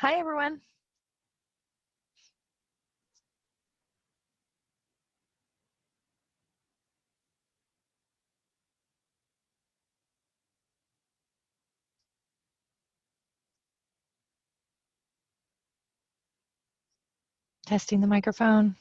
Hi, everyone. Testing the microphone.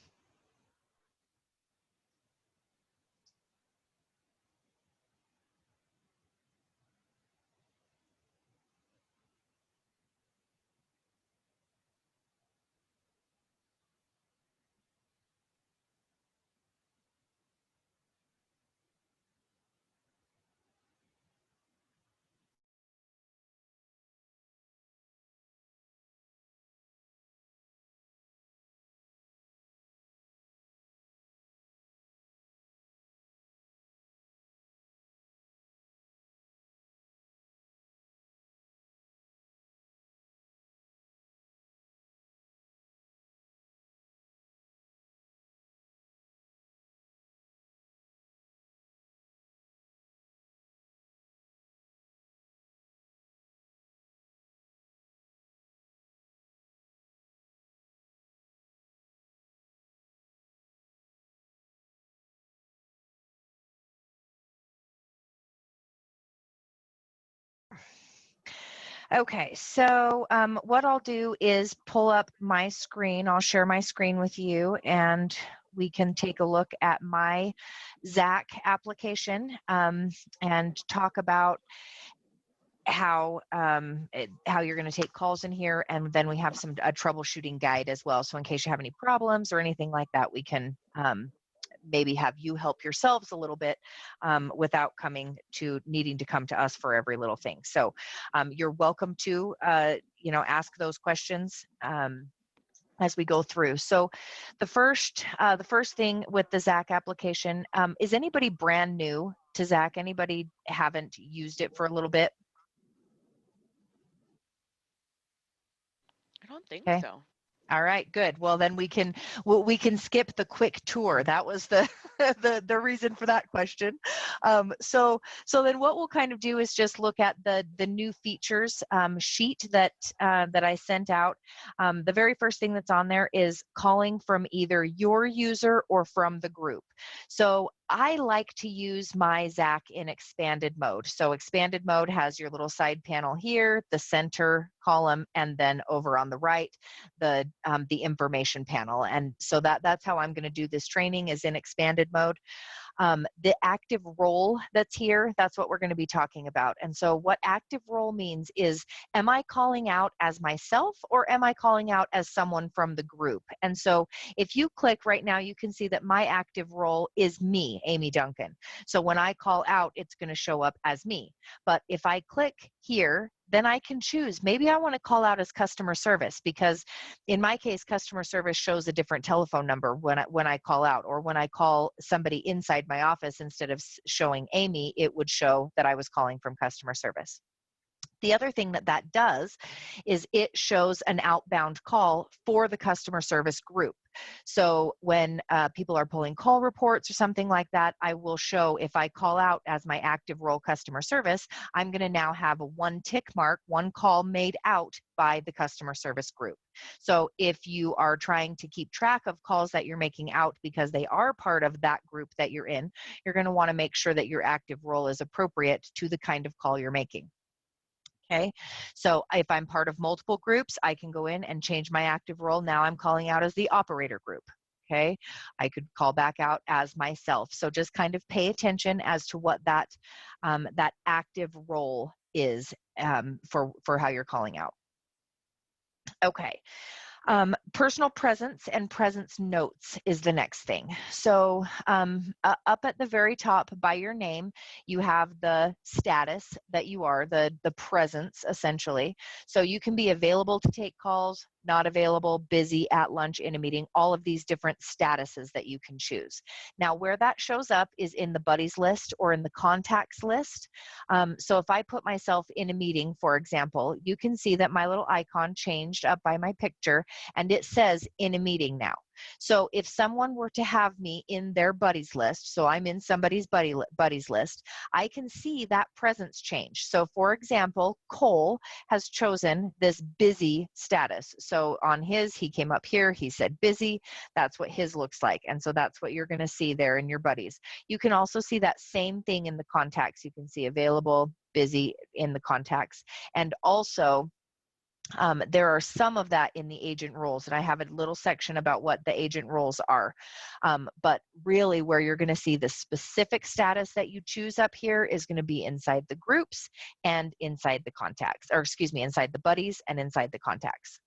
Okay, so what I'll do is pull up my screen. I'll share my screen with you, and we can take a look at my ZAC application and talk about how you're going to take calls in here, and then we have a troubleshooting guide as well. So in case you have any problems or anything like that, we can maybe have you help yourselves a little bit without needing to come to us for every little thing. So you're welcome to ask those questions as we go through. So the first thing with the ZAC application, is anybody brand new to ZAC? Anybody haven't used it for a little bit? I don't think Okay. so. All right, good. Well, then we can skip the quick tour. That was the the reason for that question. So then what we'll kind of do is just look at the new features sheet that I sent out. The very first thing that's on there is calling from either your user or from the group. So I like to use my ZAC in expanded mode. So expanded mode has your little side panel here, the center column, and then over on the right, the information panel. And so that's how I'm going to do this training, is in expanded mode. The active role that's here, that's what we're going to be talking about. And so what active role means is, am I calling out as myself or am I calling out as someone from the group? And so if you click right now, you can see that my active role is me, Amy Duncan. So when I call out, it's going to show up as me. But if I click here, then I can choose. Maybe I want to call out as customer service, because in my case, customer service shows a different telephone number when I call out, or when I call somebody inside my office, instead of showing Amy, it would show that I was calling from customer service. The other thing that does is it shows an outbound call for the customer service group. So when people are pulling call reports or something like that, I will show, if I call out as my active role customer service, I'm going to now have a 1 tick mark, 1 call made out by the customer service group. So if you are trying to keep track of calls that you're making out because they are part of that group that you're in, you're going to want to make sure that your active role is appropriate to the kind of call you're making. Okay, so if I'm part of multiple groups, I can go in and change my active role. Now I'm calling out as the operator group. Okay, I could call back out as myself. So just kind of pay attention as to what that active role is for how you're calling out. Okay. Personal presence and presence notes is the next thing. So up at the very top by your name, you have the status that you are, the presence essentially. So you can be available to take calls, not available, busy, at lunch, in a meeting, all of these different statuses that you can choose. Now where that shows up is in the buddies list or in the contacts list. So if I put myself in a meeting, for example, you can see that my little icon changed up by my picture, and it says in a meeting now. So if someone were to have me in their buddies list, so I'm in somebody's buddies list, I can see that presence change. So for example, Cole has chosen this busy status. So on his, he came up here, he said busy. That's what his looks like. And so that's what you're going to see there in your buddies. You can also see that same thing in the contacts. You can see available, busy in the contacts. And also, there are some of that in the agent roles, and I have a little section about what the agent roles are. But really where you're going to see the specific status that you choose up here is going to be inside the groups and inside the contacts, or excuse me, inside the buddies and inside the contacts.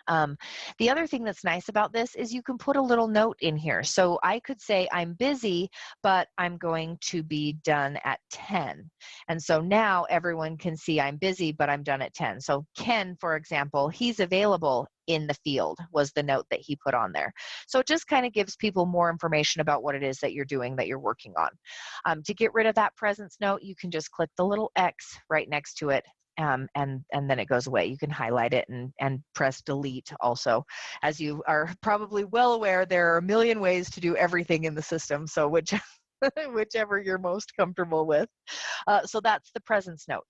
The other thing that's nice about this is you can put a little note in here. So I could say I'm busy, but I'm going to be done at 10. And so now everyone can see I'm busy, but I'm done at 10. So Ken, for example, he's available in the field was the note that he put on there. So it just kind of gives people more information about what it is that you're doing, that you're working on. To get rid of that presence note, you can just click the little X right next to it. And then it goes away. You can highlight it and press delete also. As you are probably well aware, there are a million ways to do everything in the system, so whichever you're most comfortable with. So that's the presence note.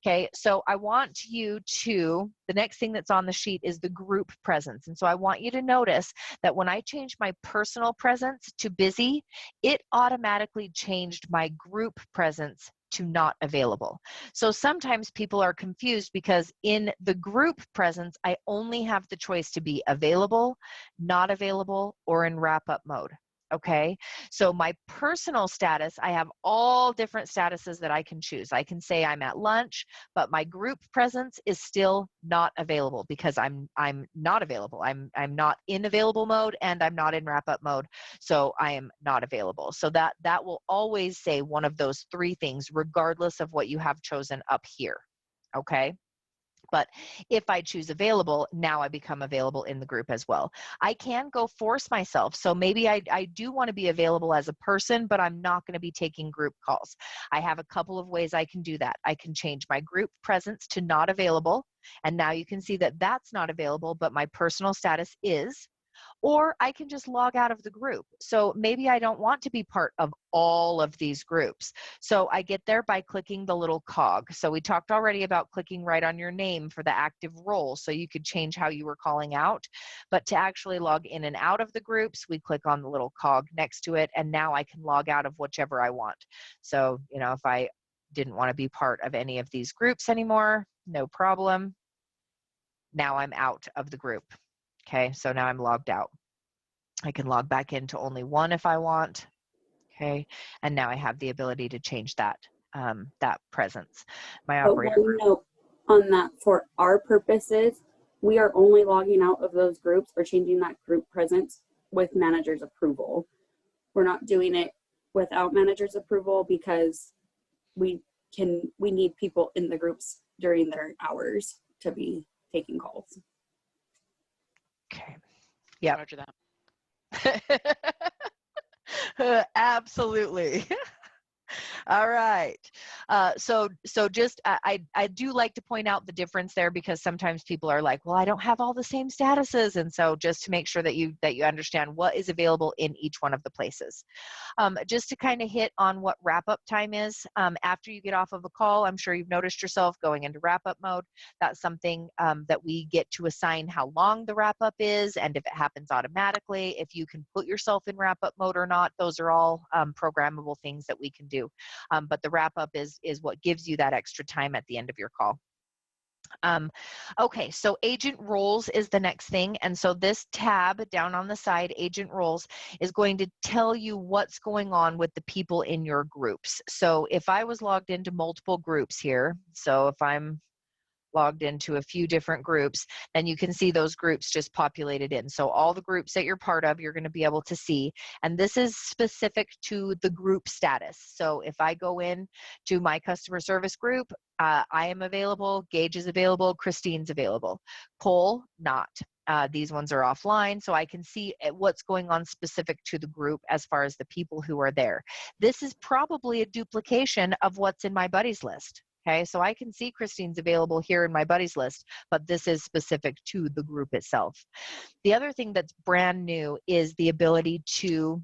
Okay, so I want you to, the next thing that's on the sheet is the group presence. And so I want you to notice that when I changed my personal presence to busy, it automatically changed my group presence to not available. So sometimes people are confused because in the group presence, I only have the choice to be available, not available, or in wrap-up mode. Okay, so my personal status, I have all different statuses that I can choose. I can say I'm at lunch, but my group presence is still not available because I'm not available. I'm not in available mode and I'm not in wrap up mode, so I am not available. So that will always say one of those three things, regardless of what you have chosen up here. Okay. But if I choose available, now I become available in the group as well. I can go force myself. So maybe I do want to be available as a person, but I'm not going to be taking group calls. I have a couple of ways I can do that. I can change my group presence to not available. And now you can see that that's not available, but my personal status is. Or I can just log out of the group. So maybe I don't want to be part of all of these groups. So I get there by clicking the little cog. So we talked already about clicking right on your name for the active role, so you could change how you were calling out. But to actually log in and out of the groups, we click on the little cog next to it, and now I can log out of whichever I want. So, you know, if I didn't want to be part of any of these groups anymore, no problem. Now I'm out of the group. Okay, so now I'm logged out. I can log back into only one if I want. Okay, and now I have the ability to change that that presence. My operator. One note on that, for our purposes, we are only logging out of those groups or changing that group presence with manager's approval. We're not doing it without manager's approval because we need people in the groups during their hours to be taking calls. Okay. Yeah. Roger that. Absolutely. All right. So just, I do like to point out the difference there, because sometimes people are like, well, I don't have all the same statuses. And so just to make sure that you understand what is available in each one of the places. Just to kind of hit on what wrap-up time is, after you get off of a call, I'm sure you've noticed yourself going into wrap-up mode. That's something that we get to assign how long the wrap-up is, and if it happens automatically, if you can put yourself in wrap-up mode or not. Those are all programmable things that we can do. But the wrap-up is what gives you that extra time at the end of your call. Okay, so agent roles is the next thing. And so this tab down on the side, agent roles, is going to tell you what's going on with the people in your groups. So if I was logged into multiple groups here, so if I'm logged into a few different groups, then you can see those groups just populated in. So all the groups that you're part of, you're going to be able to see. And this is specific to the group status. So if I go in to my customer service group, I am available, Gage is available, Christine's available, Cole not. These ones are offline, so I can see what's going on specific to the group as far as the people who are there. This is probably a duplication of what's in my buddies list. Okay, so I can see Christine's available here in my buddies list, but this is specific to the group itself. The other thing that's brand new is the ability to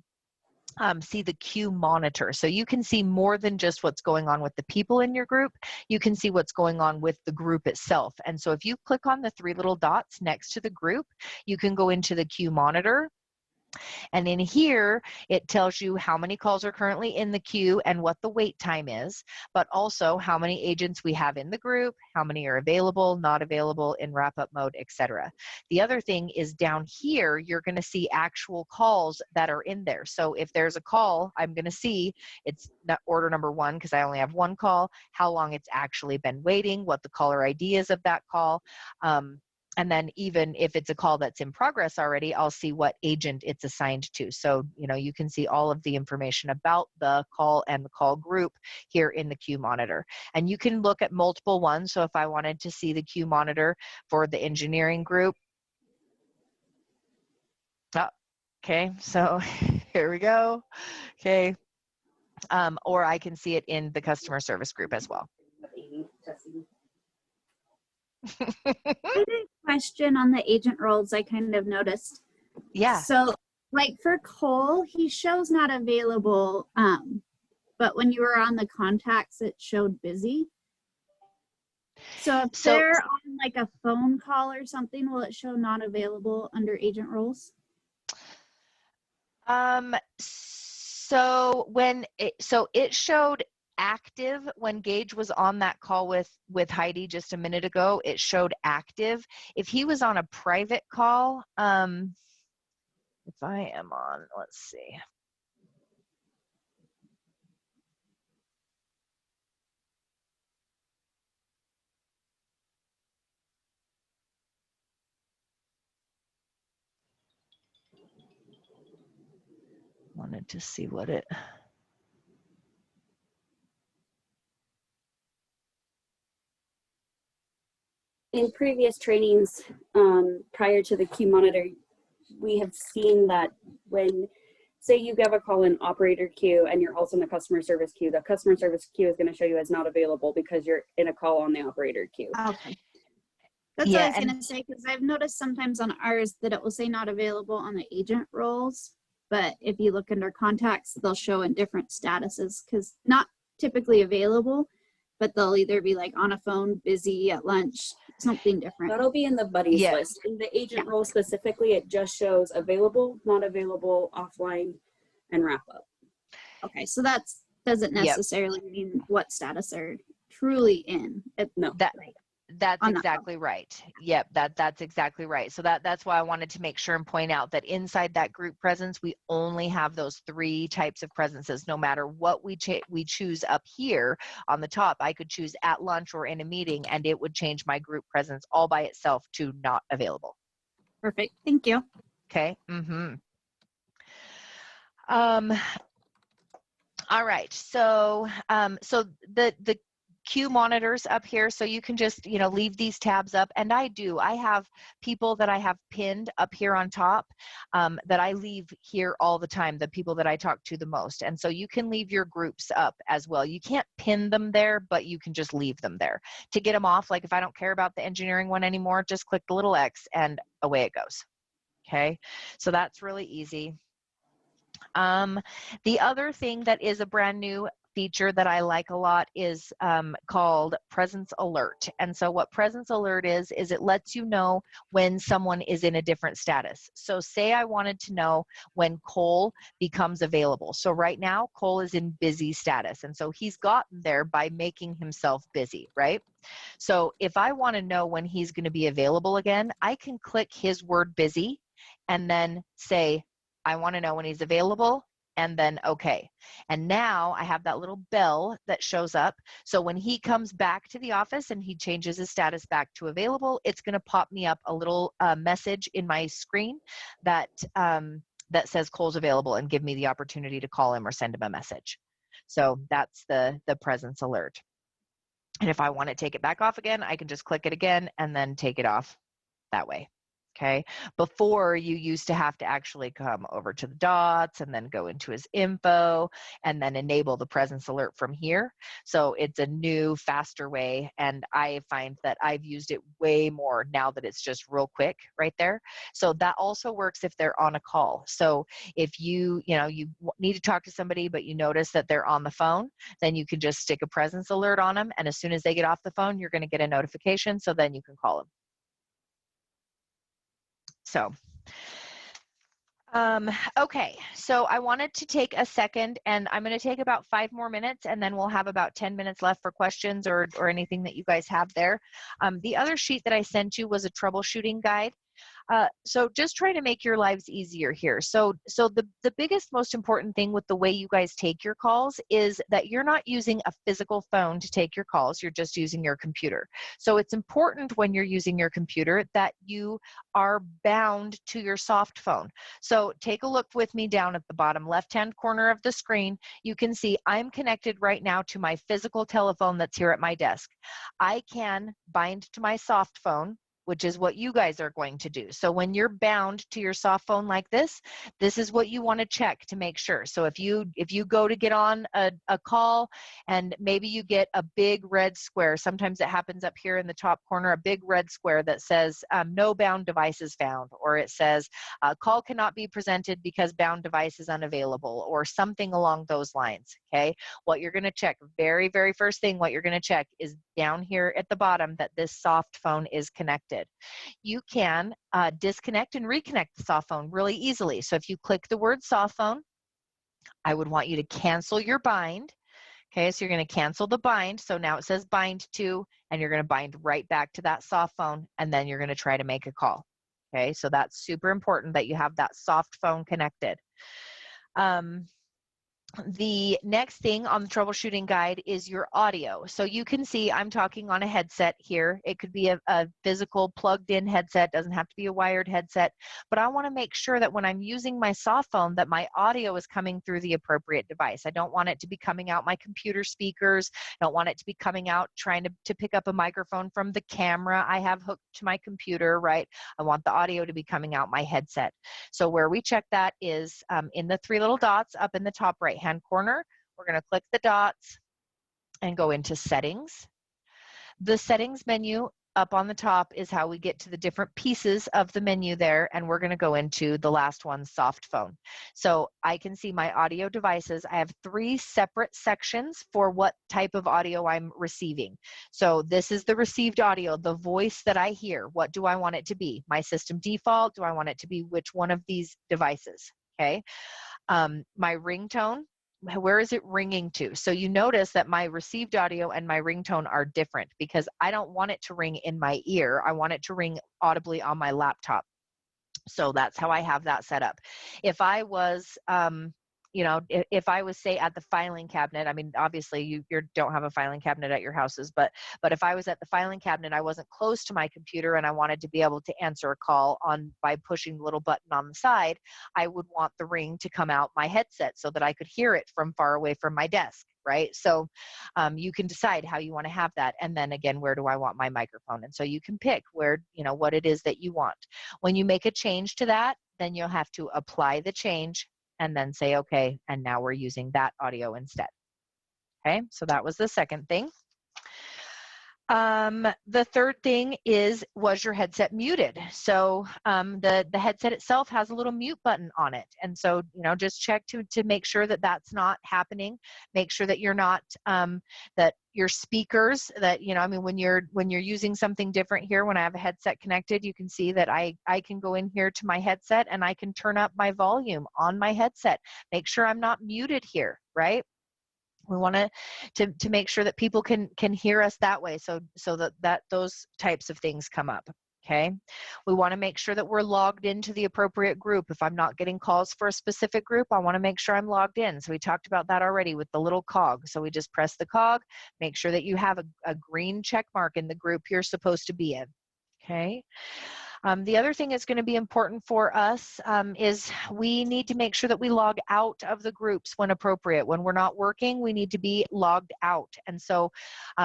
see the queue monitor. So you can see more than just what's going on with the people in your group. You can see what's going on with the group itself. And so if you click on the 3 little dots next to the group, you can go into the queue monitor. And in here, it tells you how many calls are currently in the queue and what the wait time is, but also how many agents we have in the group, how many are available, not available, in wrap-up mode, etc. The other thing is down here, you're going to see actual calls that are in there. So if there's a call, I'm going to see it's not order number 1 because I only have 1 call, how long it's actually been waiting, what the caller ID is of that call. And then even if it's a call that's in progress already, I'll see what agent it's assigned to. So, you can see all of the information about the call and the call group here in the queue monitor. And you can look at multiple ones. So if I wanted to see the queue monitor for the engineering group, okay, so here we go. Okay. Or I can see it in the customer service group as well. I had a question on the agent roles I kind of noticed. Yeah. So like for Cole, he shows not available, but when you were on the contacts, it showed busy. So if they're on like a phone call or something, will it show not available under agent roles? So it showed active when Gage was on that call with Heidi just a minute ago. It showed active. If he was on a private call, if I am on, let's see. Wanted to see what it. In previous trainings prior to the queue monitor, we have seen that when, say you give a call in operator queue and you're also in the customer service queue, the customer service queue is going to show you as not available because you're in a call on the operator queue. Okay. That's what I was going to say, because I've noticed sometimes on ours that it will say not available on the agent roles, but if you look under contacts, they'll show in different statuses, because not typically available, but they'll either be like on a phone, busy, at lunch, something different. That'll be in the buddies list. In the agent role specifically, it just shows available, not available, offline, and wrap up. Okay, so that doesn't necessarily mean what status they're truly in. No. That's exactly right. Yep, that's exactly right. So that's why I wanted to make sure and point out that inside that group presence, we only have those 3 types of presences. No matter what we choose up here on the top, I could choose at lunch or in a meeting, and it would change my group presence all by itself to not available. Perfect. Thank you. Okay. All right. So the queue monitors up here, so you can just leave these tabs up, and I have people that I have pinned up here on top that I leave here all the time, the people that I talk to the most. And so you can leave your groups up as well. You can't pin them there, but you can just leave them there. To get them off, like if I don't care about the engineering one anymore, just click the little X and away it goes. Okay, so that's really easy. The other thing that is a brand new feature that I like a lot is called Presence Alert. And so what Presence Alert is it lets you know when someone is in a different status. So say I wanted to know when Cole becomes available. So right now, Cole is in busy status. And so he's gotten there by making himself busy, right? So if I want to know when he's going to be available again, I can click his word busy and then say, I want to know when he's available, and then okay. And now I have that little bell that shows up. So when he comes back to the office and he changes his status back to available, it's going to pop me up a little message in my screen that says Cole's available, and give me the opportunity to call him or send him a message. So that's the presence alert. And if I want to take it back off again, I can just click it again and then take it off that way. Okay, before you used to have to actually come over to the dots and then go into his info and then enable the presence alert from here. So it's a new, faster way, and I find that I've used it way more now that it's just real quick right there. So that also works if they're on a call. So if you need to talk to somebody but you notice that they're on the phone, then you can just stick a presence alert on them, and as soon as they get off the phone, you're going to get a notification, so then you can call them. So, okay, so I wanted to take a second, and I'm going to take about 5 more minutes, and then we'll have about 10 minutes left for questions or anything that you guys have there. The other sheet that I sent you was a troubleshooting guide. So just trying to make your lives easier here. So the biggest, most important thing with the way you guys take your calls is that you're not using a physical phone to take your calls, you're just using your computer. So it's important when you're using your computer that you are bound to your soft phone. So take a look with me down at the bottom left-hand corner of the screen. You can see I'm connected right now to my physical telephone that's here at my desk. I can bind to my soft phone, which is what you guys are going to do. So when you're bound to your soft phone like this is what you want to check to make sure. So if you go to get on a call and maybe you get a big red square, sometimes it happens up here in the top corner, a big red square that says no bound devices found, or it says call cannot be presented because bound device is unavailable, or something along those lines, okay? What you're going to check, very, very first thing, what you're going to check is down here at the bottom that this soft phone is connected. You can disconnect and reconnect the soft phone really easily. So if you click the word soft phone, I would want you to cancel your bind. Okay, so you're going to cancel the bind. So now it says bind to, and you're going to bind right back to that soft phone, and then you're going to try to make a call. Okay, so that's super important that you have that soft phone connected. The next thing on the troubleshooting guide is your audio. So you can see I'm talking on a headset here. It could be a physical plugged in headset, doesn't have to be a wired headset, but I want to make sure that when I'm using my soft phone that my audio is coming through the appropriate device. I don't want it to be coming out my computer speakers. I don't want it to be coming out trying to pick up a microphone from the camera I have hooked to my computer, right? I want the audio to be coming out my headset. So where we check that is in the 3 little dots up in the top right-hand corner. We're going to click the dots and go into settings. The settings menu up on the top is how we get to the different pieces of the menu there, and we're going to go into the last one, soft phone. So I can see my audio devices. I have 3 separate sections for what type of audio I'm receiving. So this is the received audio, the voice that I hear. What do I want it to be? My system default? Do I want it to be which one of these devices? Okay. My ringtone, where is it ringing to? So you notice that my received audio and my ringtone are different because I don't want it to ring in my ear. I want it to ring audibly on my laptop. So that's how I have that set up. If I was, if I was, say, at the filing cabinet, I mean, obviously you don't have a filing cabinet at your houses, but if I was at the filing cabinet, I wasn't close to my computer and I wanted to be able to answer a call by pushing the little button on the side, I would want the ring to come out my headset so that I could hear it from far away from my desk, right? So you can decide how you want to have that. And then again, where do I want my microphone? And so you can pick where, what it is that you want. When you make a change to that, then you'll have to apply the change and then say, okay, and now we're using that audio instead. Okay, so that was the second thing. The third thing is, was your headset muted? So the headset itself has a little mute button on it. And so, just check to make sure that that's not happening. Make sure that you're not, that your speakers, that, when you're using something different here, when I have a headset connected, you can see that I can go in here to my headset and I can turn up my volume on my headset. Make sure I'm not muted here, right? We want to make sure that people can hear us that way, so that those types of things come up. Okay, we want to make sure that we're logged into the appropriate group. If I'm not getting calls for a specific group, I want to make sure I'm logged in. So we talked about that already with the little cog. So we just press the cog, make sure that you have a green check mark in the group you're supposed to be in. Okay. The other thing that's going to be important for us is we need to make sure that we log out of the groups when appropriate. When we're not working, we need to be logged out. And so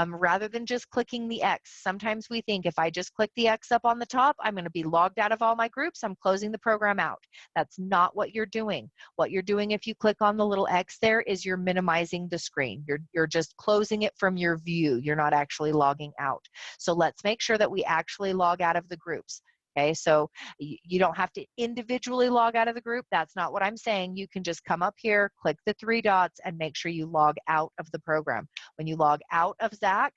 rather than just clicking the X, sometimes we think if I just click the X up on the top, I'm going to be logged out of all my groups. I'm closing the program out. That's not what you're doing. What you're doing if you click on the little X there is you're minimizing the screen. You're just closing it from your view. You're not actually logging out. So let's make sure that we actually log out of the groups. Okay, so you don't have to individually log out of the group. That's not what I'm saying. You can just come up here, click the 3 dots, and make sure you log out of the program. When you log out of ZAC,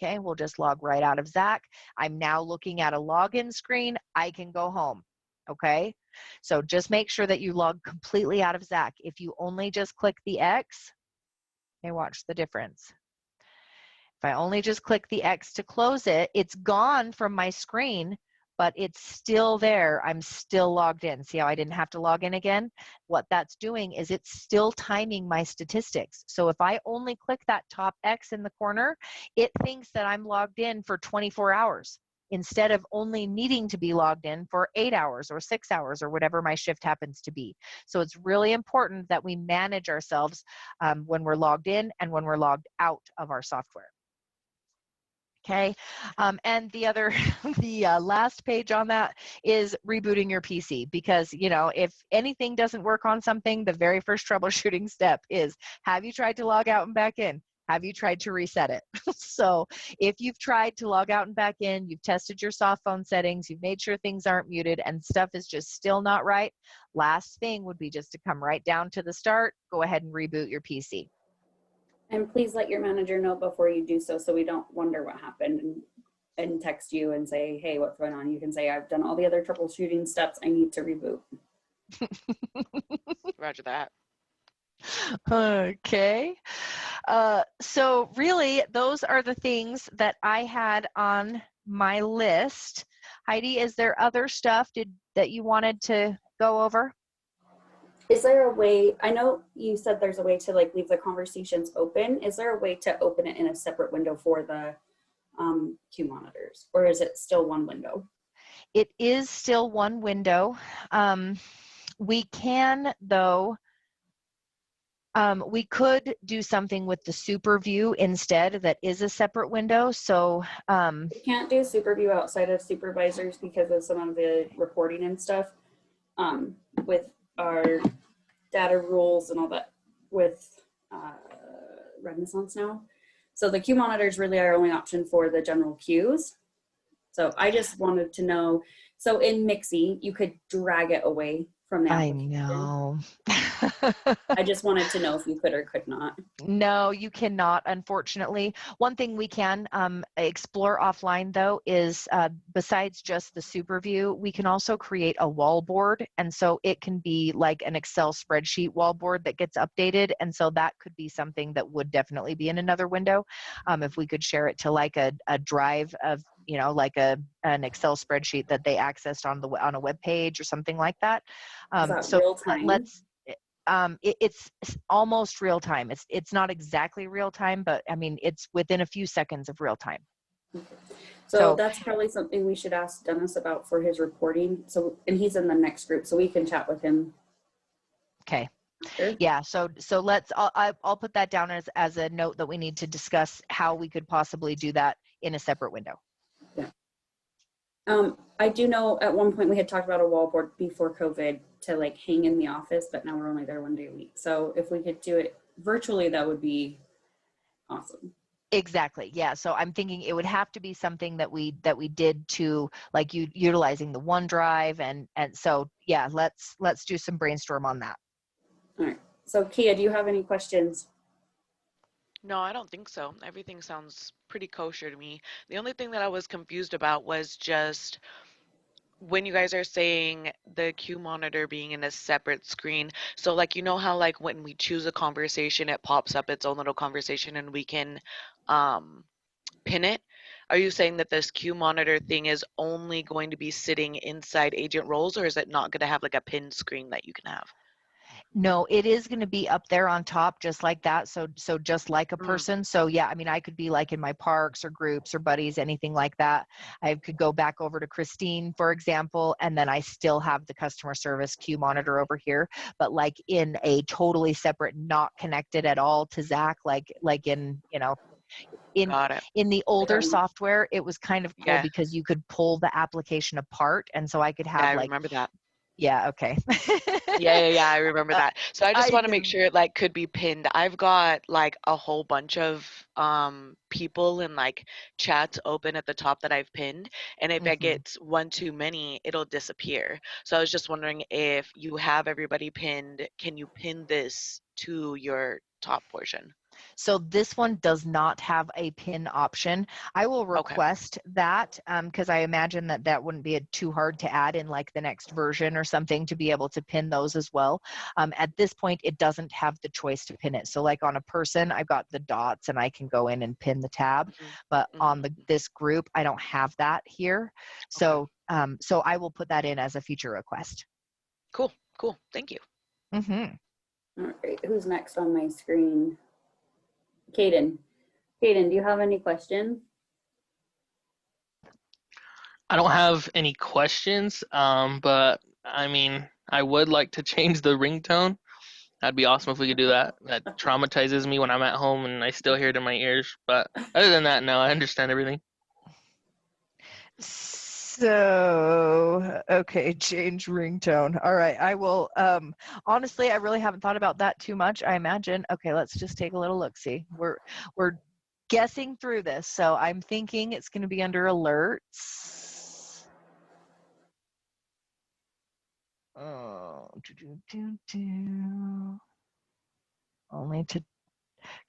okay, we'll just log right out of ZAC. I'm now looking at a login screen. I can go home, okay? So just make sure that you log completely out of ZAC. If you only just click the X, okay, watch the difference. If I only just click the X to close it, it's gone from my screen, but it's still there. I'm still logged in. See how I didn't have to log in again? What that's doing is it's still timing my statistics. So if I only click that top X in the corner, it thinks that I'm logged in for 24 hours instead of only needing to be logged in for 8 hours or 6 hours or whatever my shift happens to be. So it's really important that we manage ourselves when we're logged in and when we're logged out of our software. Okay, and the other, the last page on that is rebooting your PC, because, you know, if anything doesn't work on something, the very first troubleshooting step is, have you tried to log out and back in? Have you tried to reset it? So if you've tried to log out and back in, you've tested your soft phone settings, you've made sure things aren't muted and stuff is just still not right, last thing would be just to come right down to the start, go ahead and reboot your PC. And please let your manager know before you do so we don't wonder what happened and text you and say, hey, what's going on? You can say, I've done all the other troubleshooting steps. I need to reboot. Roger that. Okay. So really, those are the things that I had on my list. Heidi, is there other stuff that you wanted to go over? Is there a way, I know you said there's a way to like leave the conversations open. Is there a way to open it in a separate window for the Q monitors, or is it still one window? It is still one window. We can, though, we could do something with the super view instead that is a separate window. So we can't do super view outside of supervisors because of some of the reporting and stuff with our data rules and all that with Renaissance now. So the Q monitor is really our only option for the general queues. So I just wanted to know, so in Mixie, you could drag it away from the application. I know. I just wanted to know if you could or could not. No, you cannot, unfortunately. One thing we can explore offline, though, is besides just the super view, we can also create a wall board. And so it can be like an Excel spreadsheet wall board that gets updated. And so that could be something that would definitely be in another window. If we could share it to like a drive of, you know, like an Excel spreadsheet that they accessed on a web page or something like that. So real time? It's almost real time. It's not exactly real time, but I mean, it's within a few seconds of real time. Okay. So that's probably something we should ask Dennis about for his reporting. So, and he's in the next group, so we can chat with him. Okay. After. Yeah. So let's, I'll put that down as a note that we need to discuss how we could possibly do that in a separate window. Yeah. I do know at one point we had talked about a wall board before COVID to like hang in the office, but now we're only there one day a week. So if we could do it virtually, that would be awesome. Exactly. Yeah. So I'm thinking it would have to be something that we did to like utilizing the OneDrive and so yeah, let's do some brainstorm on that. All right. So Kia, do you have any questions? No, I don't think so. Everything sounds pretty kosher to me. The only thing that I was confused about was just when you guys are saying the Q monitor being in a separate screen. So like, you know how like when we choose a conversation, it pops up its own little conversation and we can pin it. Are you saying that this Q monitor thing is only going to be sitting inside agent roles, or is it not going to have like a pin screen that you can have? No, it is going to be up there on top, just like that. So just like a person. So yeah, I mean, I could be like in my parks or groups or buddies, anything like that. I could go back over to Christine, for example, and then I still have the customer service queue monitor over here, but like in a totally separate, not connected at all to ZAC, like in, you know, Got it. in the older software, it was kind of cool Yeah. because you could pull the application apart, and so I could Yeah, have I like, remember that. yeah, okay. Yeah, I remember that. So I just I want to make can. sure it like could be pinned. I've got like a whole bunch of people and like chats open at the top that I've pinned, and if I Mhm. get one too many, it'll disappear. So I was just wondering if you have everybody pinned, can you pin this to your top portion? So this one does not have a pin option. I will Okay. request that because I imagine that that wouldn't be too hard to add in like the next version or something to be able to pin those as well. At this point, it doesn't have the choice to pin it. So like on a person, I've got the dots and I can go in and pin the tab, Hmm. but on Hmm. this group, I don't have that here. Okay. So so I will put that in as a feature request. Cool. Cool. Thank you. Mm-hmm. All right, who's next on my screen? Kaden. Kaden, do you have any questions? I don't have any questions, but I mean, I would like to change the ringtone. That'd be awesome if we could do that. That traumatizes me when I'm at home and I still hear it in my ears. But other than that, no, I understand everything. So, okay, change ringtone. All right, I will, honestly, I really haven't thought about that too much, I imagine. Okay, let's just take a little look-see. We're guessing through this, so I'm thinking it's going to be under alerts. Oh, only to,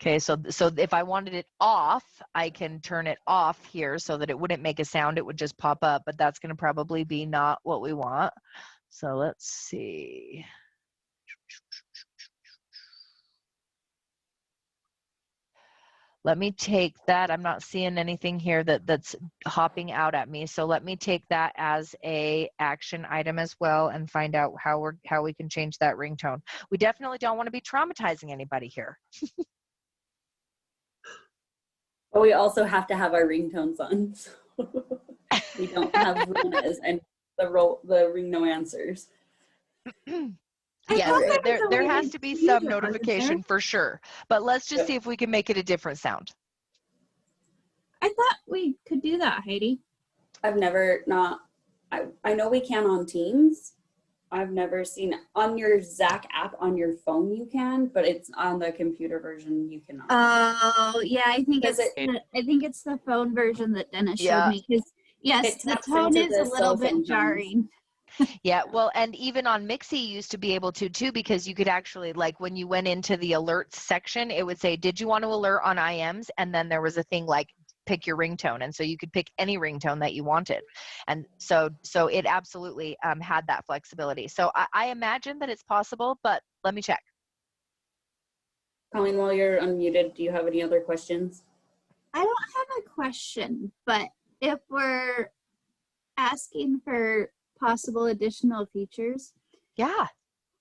okay, so if I wanted it off, I can turn it off here so that it wouldn't make a sound, it would just pop up, but that's going to probably be not what we want. So let's see. Let me take that. I'm not seeing anything here that's hopping out at me. So let me take that as a action item as well and find out how we can change that ringtone. We definitely don't want to be traumatizing anybody here. But we also have to have our ringtones on. So we don't have Rona's and the ring no answers. Yes, thought there was a there way has to to be change some it, wasn't there? notification for sure. But let's just Yep. see if we can make it a different sound. I thought we could do that, Heidi. I've never not, I know we can on Teams. I've never seen on your ZAC app on your phone you can, but it's on the computer version you cannot. Oh, yeah, I think Does it's the phone version that Dennis showed Yeah. me, because yes, It the taps tone into is a the little cell phone bit jarring. Yeah, well, and even on Mixie you used to be able to too, because you could actually, like when you went into the alerts section, it would say, did you want to alert on IMs? And then there was a thing like pick your ringtone. And so you could pick any ringtone that you wanted. And so it absolutely had that flexibility. So I imagine that it's possible, but let me check. Colleen, while you're unmuted, do you have any other questions? I don't have a question, but if we're asking for possible additional features, Yeah.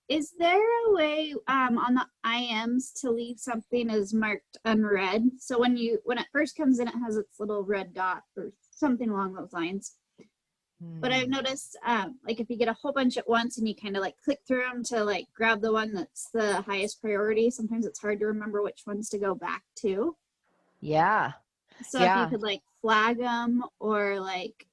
is there a way on the IMs to leave something as marked unread? So when it first comes in, it has its little red dot or something along those lines. But I've noticed, like if you get a whole bunch at once and you kind of like click through them to like grab the one that's the highest priority, sometimes it's hard to remember which ones to go back to. Yeah. So if Yeah. you could like flag them or like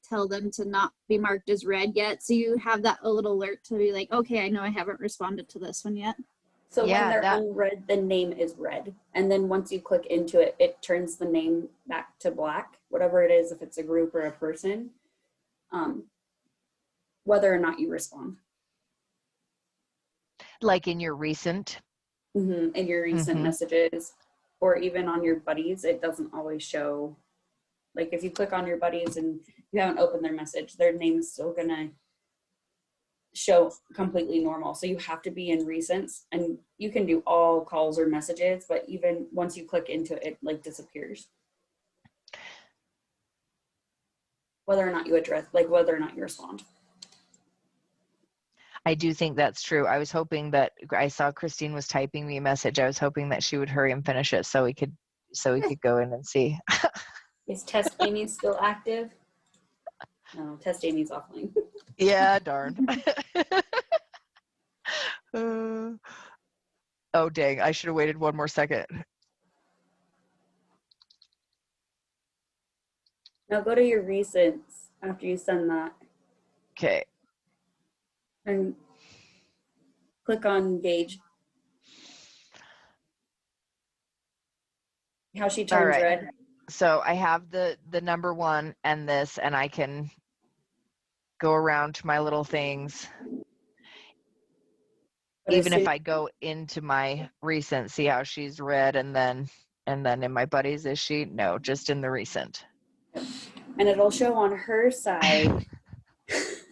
tell them to not be marked as read yet, so you have that a little alert to be like, okay, I know I haven't responded to this one yet. So when Yeah, they're that, unread, the name is red. And then once you click into it, it turns the name back to black, whatever it is, if it's a group or a person, whether or not you respond. like in your recent. In your recent messages, or even on your buddies, it doesn't always show. Like if you click on your buddies and you haven't opened their message, their name is still gonna show completely normal. So you have to be in recents, and you can do all calls or messages, but even once you click into it, it like disappears. Whether or not you address, like whether or not you respond. I do think that's true. I was hoping that I saw Christine was typing me a message. I was hoping that she would hurry and finish it so we could go in and see. Is Test Amy still active? No, Test Amy's offline. Yeah, darn. Oh, dang. I should have waited one more second. Now go to your recents after you send that Okay. and click on Gauge. How she All turns right. red. So I have the number one and this, and I can go around to my little things. But Even as if soon- I go into my recent, see how she's red, and then in my buddies, is she? No, just in the recent. and it'll show on her side. Yes.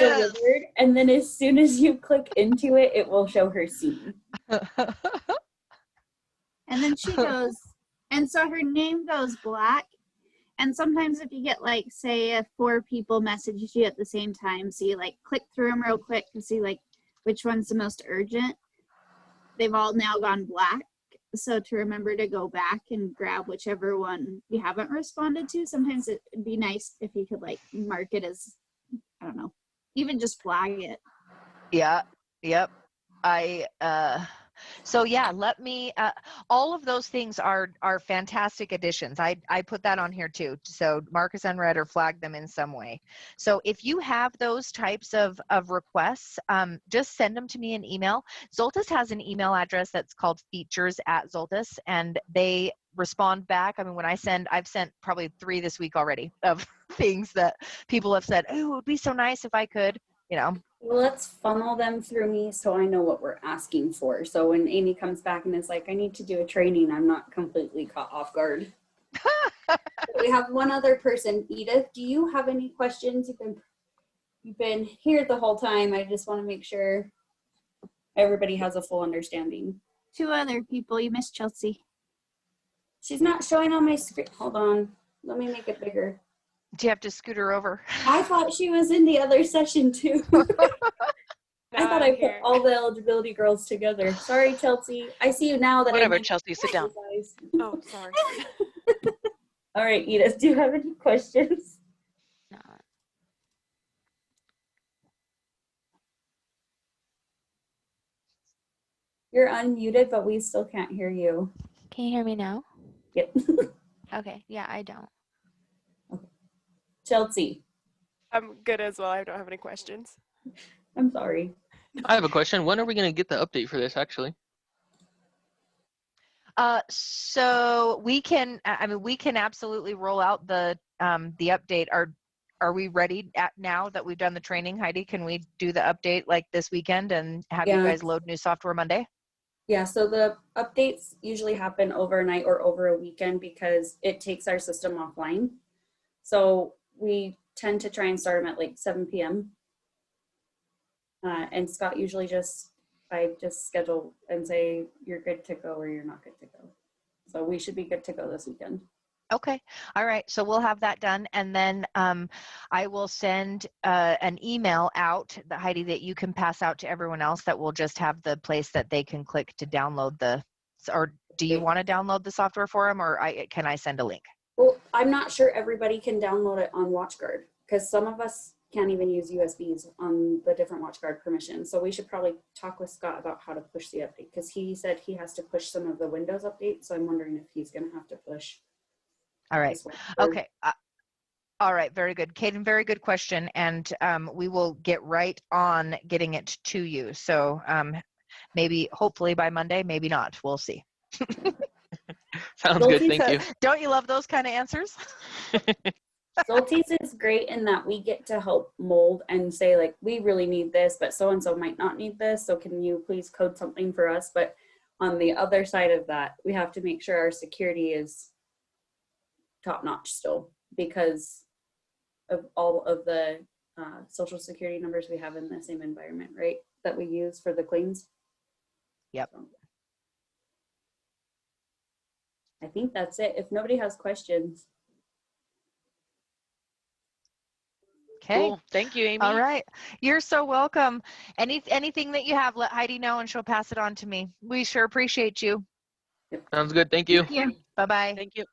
Delivered, and then as soon as you click into it, it will show her seen. And then she goes, and so her name goes black. And sometimes if you get like, say, if 4 people message you at the same time, so you like click through them real quick to see like which one's the most urgent, they've all now gone black. So to remember to go back and grab whichever one you haven't responded to, sometimes it'd be nice if you could like mark it as, I don't know, even just flag it. Yeah. Yep. So yeah, let me, all of those things are fantastic additions. I put that on here too. So mark as unread or flag them in some way. So if you have those types of requests, just send them to me in email. Zoltus has an email address that's called features@Zoltus, and they respond back. I mean, when I've sent probably 3 this week already of things that people have said, oh, it would be so nice if I could, Well, let's funnel them through me so I know what we're asking for. So when Amy comes back and is like, I need to do a training, I'm not completely caught off guard. We have one other person. Edith, do you have any questions? You've been here the whole time. I just want to make sure everybody has a full understanding. 2 other people, you missed Chelsea. She's not showing on my screen. Hold on. Let me make it bigger. do you have to scoot her over? I thought she was in the other session too. I thought I put all the eligibility girls together. Sorry, Chelsea. I see you now that Whatever, I Chelsea, sit down. Oh, sorry. All right, Edith, do you have any questions? No. You're unmuted, but we still can't hear you. Can you hear me now? Yep. Okay. Yeah, I don't. Chelsea, I'm good as well. I don't have any questions. I'm sorry. I have a question. When are we going to get the update for this, actually? So we can absolutely roll out the update. Are we ready now that we've done the training, Heidi? Can we do the update like this weekend and have you guys load new software Monday? Yeah, so the updates usually happen overnight or over a weekend because it takes our system offline. So we tend to try and start them at like 7 p.m. And Scott usually I just schedule and say you're good to go or you're not good to go. So we should be good to go this weekend. Okay. All right. So we'll have that done. And then I will send an email out, Heidi, that you can pass out to everyone else that will just have the place that they can click to download or do you want to download the software for them or can I send a link? Well, I'm not sure everybody can download it on WatchGuard because some of us can't even use USBs on the different WatchGuard permissions. So we should probably talk with Scott about how to push the update because he said he has to push some of the Windows updates. So I'm wondering if he's going to have to push. All right. Okay. All right. Very good. Kaden, very good question. And we will get right on getting it to you. So maybe, hopefully by Monday, maybe not. We'll see. Sounds good. Thank you. Don't you love those kind of answers? Zoltis is great in that we get to help mold and say like, we really need this, but so-and-so might not need this. So can you please code something for us? But on the other side of that, we have to make sure our security is top notch still because of all of the social security numbers we have in the same environment, right? That we use for the claims. Yep. So, I think that's it. If nobody has questions. Okay. Cool. Thank you, Amy. All right. You're so welcome. Anything that you have, let Heidi know and she'll pass it on to me. We sure appreciate you. Sounds good. Thank you. Thank you. Bye-bye. Thank you.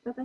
Bye-bye.